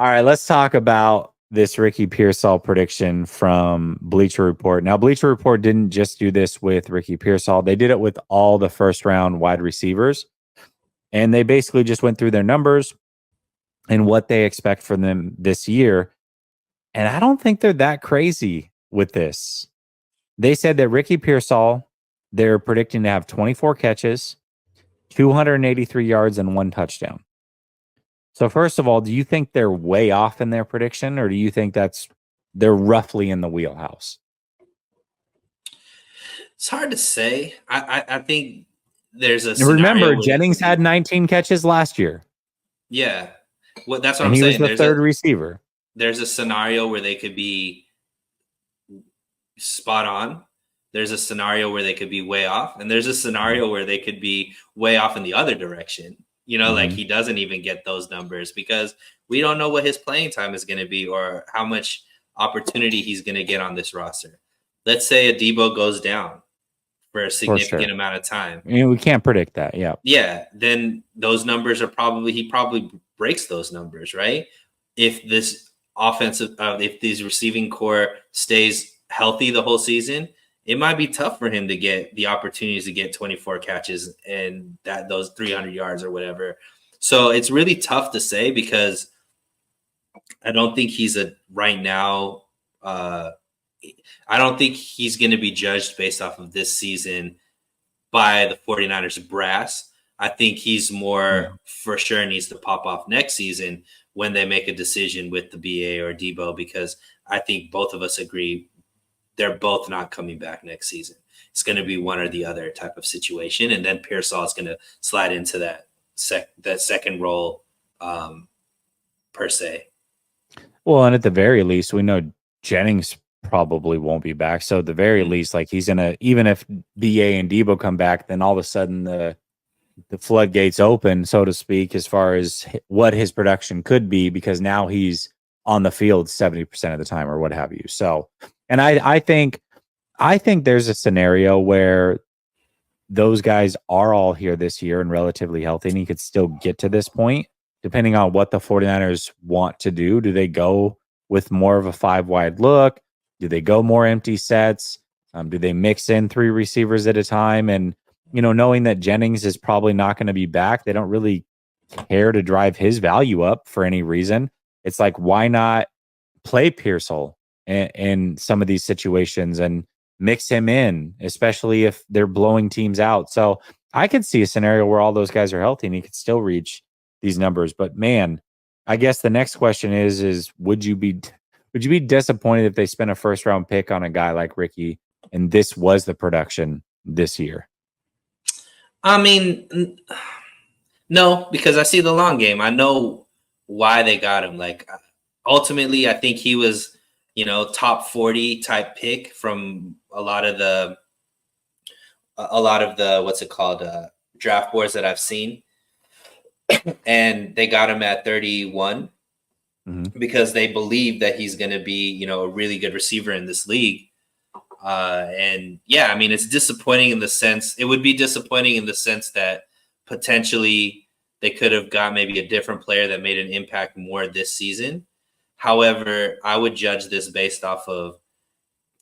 All right, let's talk about this Ricky Pearsall prediction from Bleacher Report. Now, Bleacher Report didn't just do this with Ricky Pearsall. They did it with all the first round wide receivers. And they basically just went through their numbers and what they expect from them this year. And I don't think they're that crazy with this. They said that Ricky Pearsall, they're predicting to have 24 catches, 283 yards, and 1 touchdown. So first of all, do you think they're way off in their prediction, or do you think they're roughly in the wheelhouse? It's hard to say. I think there's a Remember, Jennings had 19 catches last year. Yeah, well, that's what and I'm saying. He was the third receiver. There's a scenario where they could be spot on. There's a scenario where they could be way off, and there's a scenario where they could be way off in the other direction. Like he doesn't even get those numbers because we don't know what his playing time is going to be or how much opportunity he's going to get on this roster. Let's say a Debo goes down for a significant amount of time. We can't predict that. Yeah. Yeah. Then those numbers are he probably breaks those numbers, right? If this if these receiving core stays healthy the whole season, it might be tough for him to get the opportunities to get 24 catches and those 300 yards or whatever. So it's really tough to say because I don't think he's right now. I don't think he's going to be judged based off of this season by the 49ers brass. I think he's more for sure needs to pop off next season when they make a decision with the BA or Debo, because I think both of us agree they're both not coming back next season. It's going to be one or the other type of situation. And then Pearsall is going to slide into that second role per se. Well, and at the very least, we know Jennings probably won't be back. So at the very least, like he's going to, even if BA and Debo come back, then all of a sudden the floodgates open, so to speak, as far as what his production could be, because now he's on the field 70% of the time or what have you. So, and I think there's a scenario where those guys are all here this year and relatively healthy, and he could still get to this point, depending on what the 49ers want to do. Do they go with more of a 5-wide look? Do they go more empty sets? Do they mix in 3 receivers at a time? And, knowing that Jennings is probably not going to be back, they don't really care to drive his value up for any reason. It's like, why not play Pearsall in some of these situations and mix him in, especially if they're blowing teams out? So I could see a scenario where all those guys are healthy and he could still reach these numbers. But man, I guess the next question is would you be disappointed if they spent a first round pick on a guy like Ricky and this was the production this year? I mean, no, because I see the long game. I know why they got him. Like, ultimately, I think he was, top 40 type pick from a lot of the what's it called, draft boards that I've seen. And they got him at 31 because they believe that he's going to be, a really good receiver in this league. And yeah, I mean, it's disappointing it would be disappointing in the sense that potentially they could have got maybe a different player that made an impact more this season. However, I would judge this based off of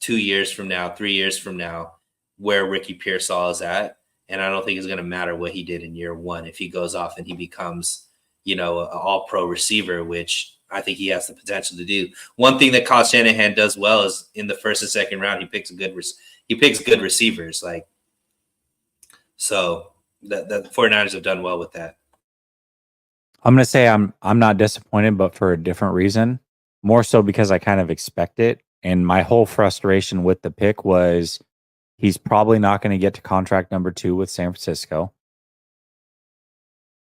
2 years from now, 3 years from now, where Ricky Pearsall is at. And I don't think it's going to matter what he did in year one if he goes off and he becomes, an all-pro receiver, which I think he has the potential to do. One thing that Kyle Shanahan does well is in the first and second round, he picks good receivers. So the 49ers have done well with that. I'm going to say I'm not disappointed, but for a different reason. More so because I kind of expect it. And my whole frustration with the pick was he's probably not going to get to contract number 2 with San Francisco.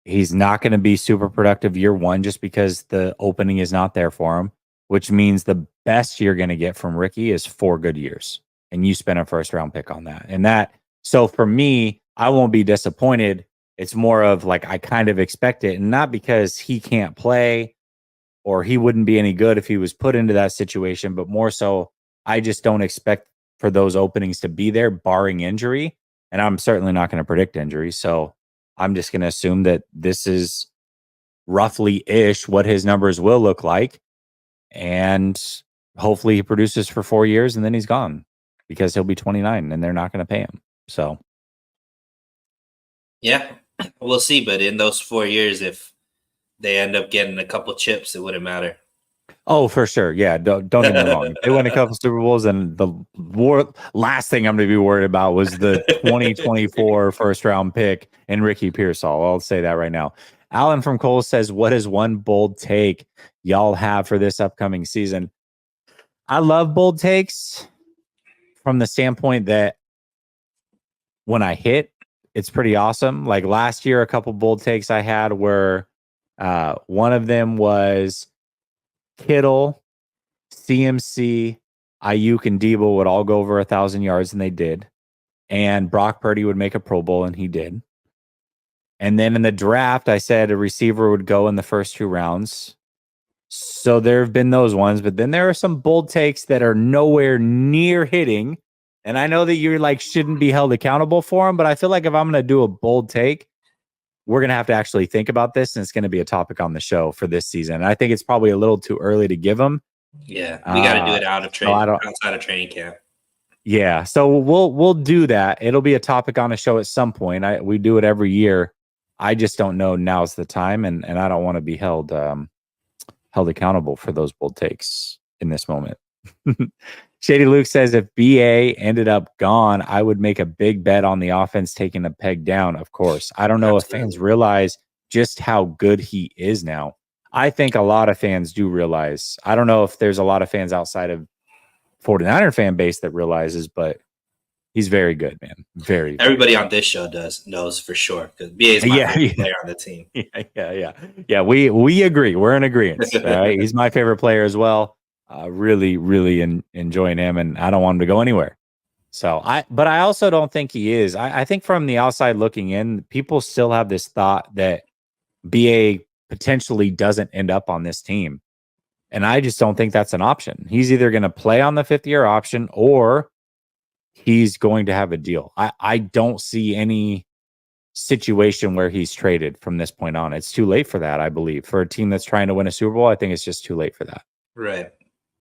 He's not going to be super productive year 1 just because the opening is not there for him, which means the best you're going to get from Ricky is 4 good years. And you spent a first round pick on that. So for me, I won't be disappointed. It's more of like, I kind of expect it, and not because he can't play or he wouldn't be any good if he was put into that situation, but more so, I just don't expect for those openings to be there barring injury. And I'm certainly not going to predict injury. So I'm just going to assume that this is roughly ish what his numbers will look like. And hopefully he produces for 4 years and then he's gone because he'll be 29 and they're not going to pay him. So, yeah, we'll see. But in those 4 years, if they end up getting a couple chips, it wouldn't matter. oh, for sure. Yeah. Don't get me wrong. If they win a couple Super Bowls, and the last thing I'm going to be worried about was the 2024 first round pick and Ricky Pearsall. I'll say that right now. Alan from Cole says, what is one bold take y'all have for this upcoming season? I love bold takes from the standpoint that when I hit, it's pretty awesome. Like last year, a couple bold takes I had were one of them was Kittle, CMC, Ayuk, and Debo would all go over 1,000 yards, and they did. And Brock Purdy would make a Pro Bowl, and he did. And then in the draft, I said a receiver would go in the first 2 rounds. So there have been those ones, but then there are some bold takes that are nowhere near hitting. And I know that you're like shouldn't be held accountable for them, but I feel like if I'm going to do a bold take, we're going to have to actually think about this, and it's going to be a topic on the show for this season. And I think it's probably a little too early to give them. Yeah, we got to do it outside of training camp. Yeah, so we'll do that. It'll be a topic on a show at some point. We do it every year. I just don't know now's the time, and I don't want to be held accountable for those bold takes in this moment. Shady Luke says, if BA ended up gone, I would make a big bet on the offense taking a peg down, of course. I don't know if fans realize just how good he is now. I think a lot of fans do realize. I don't know if there's a lot of fans outside of 49er fan base that realizes, but he's very good, man. Everybody on this show knows for sure because BA is my favorite player on the team. Yeah. We agree. We're in agreement. Right? He's my favorite player as well. Really enjoying him, and I don't want him to go anywhere. But I also don't think he is. I think from the outside looking in, people still have this thought that BA potentially doesn't end up on this team. And I just don't think that's an option. He's either going to play on the 5th-year option or he's going to have a deal. I don't see any situation where he's traded from this point on. It's too late for that, I believe. For a team that's trying to win a Super Bowl, I think it's just too late for that. Right.